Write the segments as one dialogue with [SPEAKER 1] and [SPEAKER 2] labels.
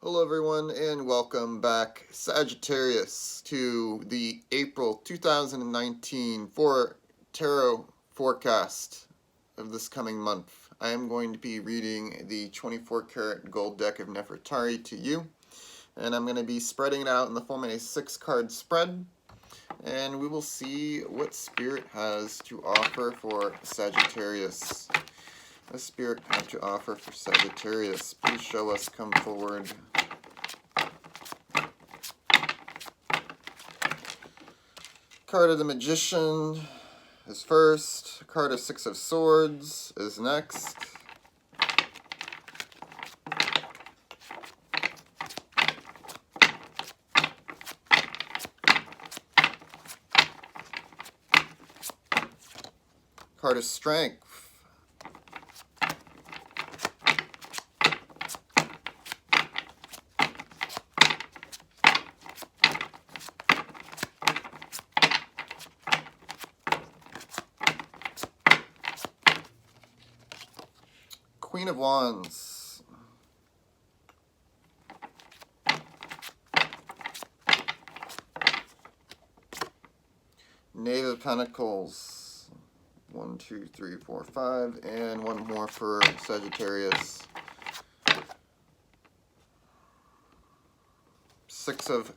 [SPEAKER 1] Hello everyone and welcome back, Sagittarius, to the April 2019 tarot forecast of this coming month. I am going to be reading the 24 karat gold deck of Nefertari to you, and I'm going to be spreading it out in the form of a 6-card spread, and we will see what Spirit has to offer for Sagittarius. What does Spirit have to offer for Sagittarius? Please show us, come forward. Card of the Magician is first. Card of 6 of Swords is next. Card of Strength. Queen of Wands. Knave of Pentacles. 1, 2, 3, 4, 5, and one more for Sagittarius. 6 of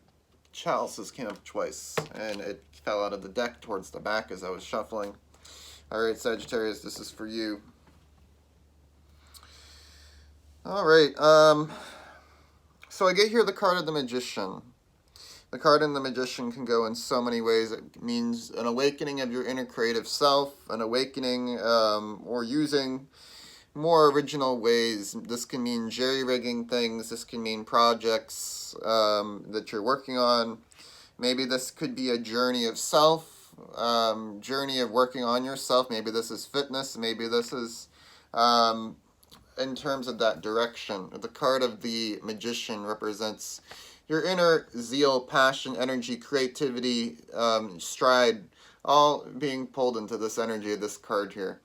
[SPEAKER 1] Chalices came up twice, and it fell out of the deck towards the back as I was shuffling. Alright, Sagittarius, this is for you. Alright, so I get here the card of the Magician. The card of the Magician can go in so many ways. It means an awakening of your inner creative self, an awakening or using more original ways. This can mean jerry-rigging things. This can mean projects that you're working on. Maybe this could be a journey of self, journey of working on yourself. Maybe this is fitness. Maybe this is in terms of that direction. The card of the Magician represents your inner zeal, passion, energy, creativity, stride, all being pulled into this energy of this card here.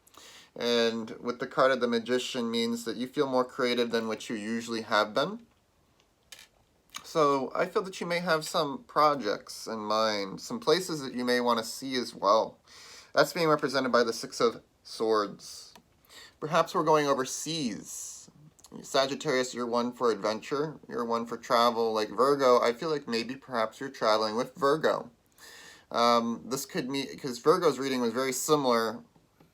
[SPEAKER 1] And with the card of the Magician means that you feel more creative than what you usually have been. So I feel that you may have some projects in mind, some places that you may want to see as well. That's being represented by the 6 of Swords. Perhaps we're going overseas. Sagittarius, you're one for adventure. You're one for travel. Like Virgo, I feel like maybe perhaps you're traveling with Virgo. This could mean, because Virgo's reading was very similar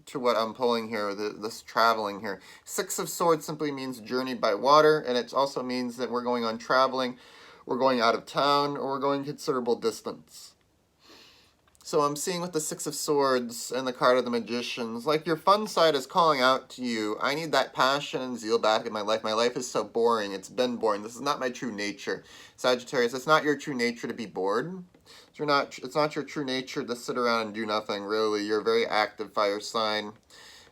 [SPEAKER 1] to what I'm pulling here, this traveling here. 6 of Swords simply means journey by water, and it also means that we're going on traveling, we're going out of town, or we're going considerable distance. So I'm seeing with the 6 of Swords and the card of the Magicians, like your fun side is calling out to you. I need that passion and zeal back in my life. My life is so boring. It's been boring. This is not my true nature. Sagittarius, it's not your true nature to be bored. It's not your true nature to sit around and do nothing, really. You're a very active fire sign.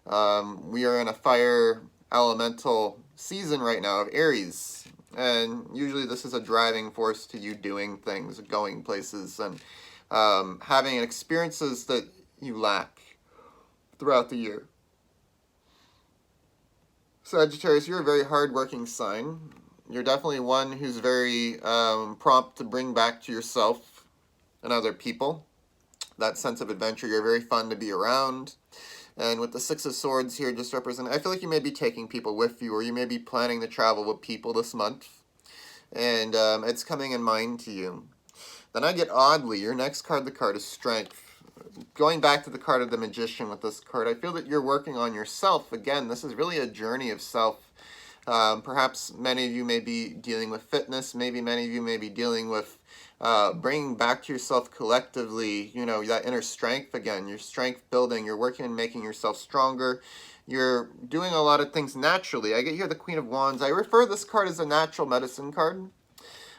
[SPEAKER 1] We are in a fire elemental season right now of Aries. And usually this is a driving force to you doing things, going places, and having experiences that you lack throughout the year. Sagittarius, you're a very hard-working sign. You're definitely one who's very prompt to bring back to yourself and other people that sense of adventure. You're very fun to be around. And with the 6 of Swords here just representing, I feel like you may be taking people with you, or you may be planning to travel with people this month. And it's coming in mind to you. Then I get oddly, your next card, the card of Strength. Going back to the card of the Magician with this card, I feel that you're working on yourself. Again, this is really a journey of self. Perhaps many of you may be dealing with fitness. Maybe many of you may be dealing with bringing back to yourself collectively, you know, that inner strength again. Your strength building. You're working on making yourself stronger. You're doing a lot of things naturally. I get here the Queen of Wands. I refer this card as a natural medicine card.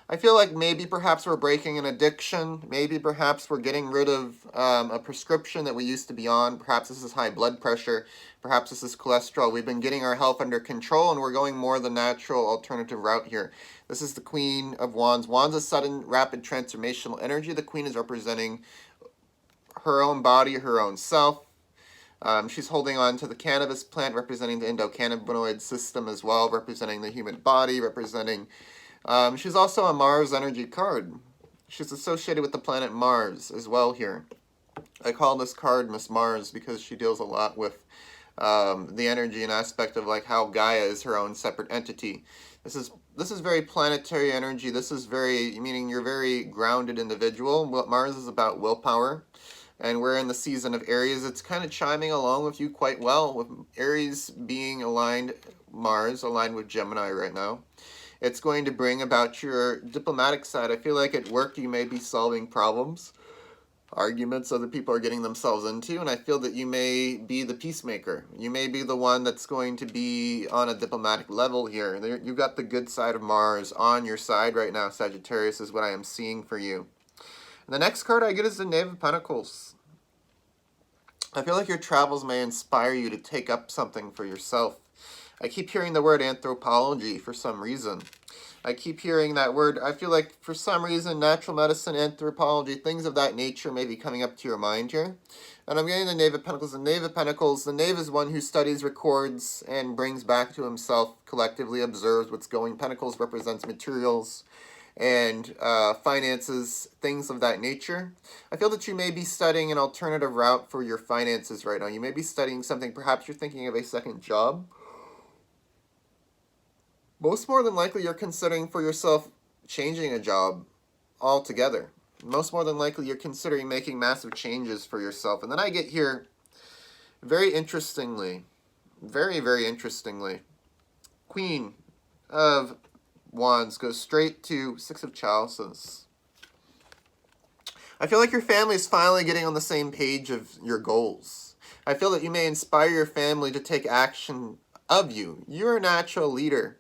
[SPEAKER 1] I feel like maybe perhaps we're breaking an addiction. Maybe perhaps we're getting rid of a prescription that we used to be on. Perhaps this is high blood pressure. Perhaps this is cholesterol. We've been getting our health under control, and we're going more the natural alternative route here. This is the Queen of Wands. Wands is sudden, rapid, transformational energy. The Queen is representing her own body, her own self. She's holding on to the cannabis plant, representing the endocannabinoid system as well, representing the human body, representing She's also a Mars energy card. She's associated with the planet Mars as well here. I call this card Miss Mars because she deals a lot with the energy and aspect of like how Gaia is her own separate entity. This is very planetary energy. This is very, meaning you're very grounded individual. What Mars is about willpower, and we're in the season of Aries. It's kind of chiming along with you quite well, with Aries being aligned, Mars aligned with Gemini right now. It's going to bring about your diplomatic side. I feel like at work you may be solving problems, arguments other people are getting themselves into, and I feel that you may be the peacemaker. You may be the one that's going to be on a diplomatic level here. You've got the good side of Mars on your side right now, Sagittarius, is what I am seeing for you. And the next card I get is the Knave of Pentacles. I feel like your travels may inspire you to take up something for yourself. I keep hearing the word anthropology for some reason. I keep hearing that word. I feel like for some reason natural medicine, anthropology, things of that nature may be coming up to your mind here. And I'm getting the Knave of Pentacles. The Knave of Pentacles, the Knave is one who studies, records, and brings back to himself, collectively observes what's going. Pentacles represents materials and finances, things of that nature. I feel that you may be studying an alternative route for your finances right now. You may be studying something. Perhaps you're thinking of a second job. Most more than likely, you're considering for yourself changing a job altogether. Most more than likely, you're considering making massive changes for yourself. And then I get here, very interestingly, very, very interestingly, Queen of Wands goes straight to Six of Chalices. I feel like your family is finally getting on the same page of your goals. I feel that you may inspire your family to take action of you. You're a natural leader.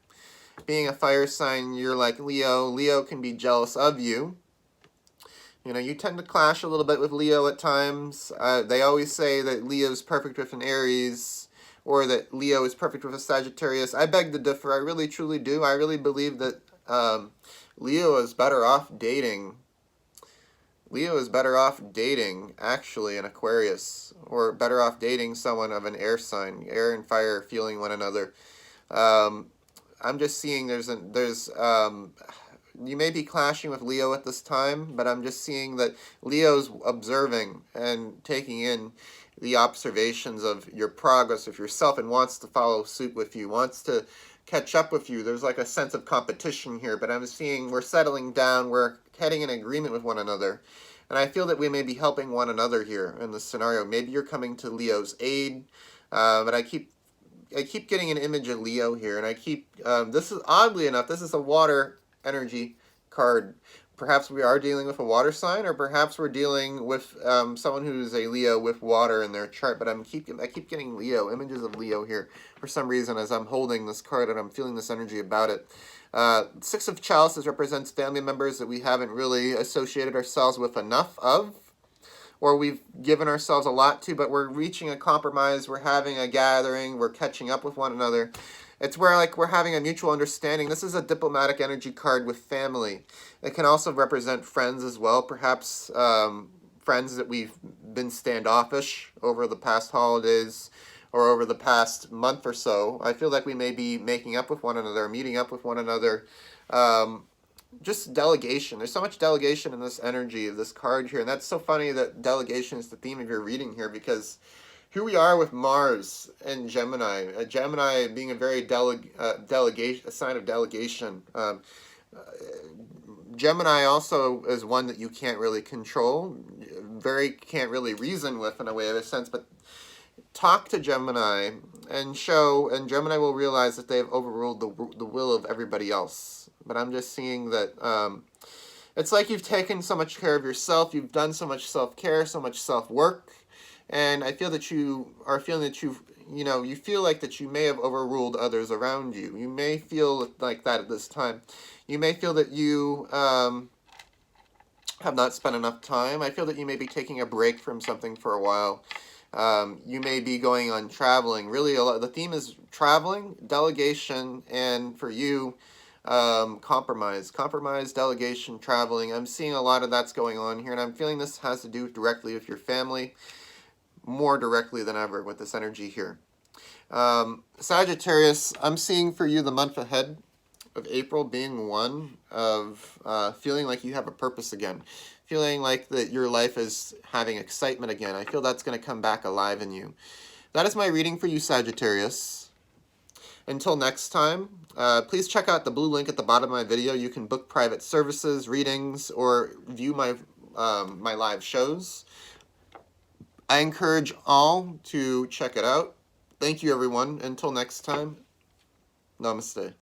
[SPEAKER 1] Being a fire sign, you're like Leo. Leo can be jealous of you. You know, you tend to clash a little bit with Leo at times. They always say that Leo's perfect with an Aries, or that Leo is perfect with a Sagittarius. I beg to differ. I really, truly do. I really believe that Leo is better off dating. Leo is better off dating, actually, an Aquarius, or better off dating someone of an air sign. Air and fire feeling one another. I'm just seeing you may be clashing with Leo at this time, but I'm just seeing that Leo's observing and taking in the observations of your progress of yourself and wants to follow suit with you, wants to catch up with you. There's like a sense of competition here, but I'm seeing we're settling down, we're heading in agreement with one another. And I feel that we may be helping one another here in this scenario. Maybe you're coming to Leo's aid, but I keep getting an image of Leo here, and I keep, this is, oddly enough, this is a water energy card. Perhaps we are dealing with a water sign, or perhaps we're dealing with someone who's a Leo with water in their chart, but I keep getting Leo, images of Leo here for some reason as I'm holding this card and I'm feeling this energy about it. Six of Chalices represents family members that we haven't really associated ourselves with enough of, or we've given ourselves a lot to, but we're reaching a compromise, we're having a gathering, we're catching up with one another. It's where like we're having a mutual understanding. This is a diplomatic energy card with family. It can also represent friends as well, perhaps friends that we've been standoffish over the past holidays or over the past month or so. I feel like we may be making up with one another, meeting up with one another. Just delegation. There's so much delegation in this energy of this card here, and that's so funny that delegation is the theme of your reading here, because here we are with Mars and Gemini. Gemini being a very delegation, a sign of delegation. Gemini also is one that you can't really control, can't really reason with in a way of a sense, but talk to Gemini and Gemini will realize that they've overruled the will of everybody else. But I'm just seeing that it's like you've taken so much care of yourself, you've done so much self-care, so much self-work, and I feel that you are feeling that you feel like that you may have overruled others around you. You may feel like that at this time. You may feel that you have not spent enough time. I feel that you may be taking a break from something for a while. You may be going on traveling. Really, the theme is traveling, delegation, and for you, compromise, delegation, traveling. I'm seeing a lot of that's going on here, and I'm feeling this has to do directly with your family, more directly than ever with this energy here. Sagittarius, I'm seeing for you the month ahead. of April being one of feeling like you have a purpose again. Feeling like that your life is having excitement again. I feel that's going to come back alive in you. That is my reading for you, Sagittarius. Until next time, please check out the blue link at the bottom of my video. You can book private services, readings, or view my, my live shows. I encourage all to check it out. Thank you, everyone. Until next time, namaste.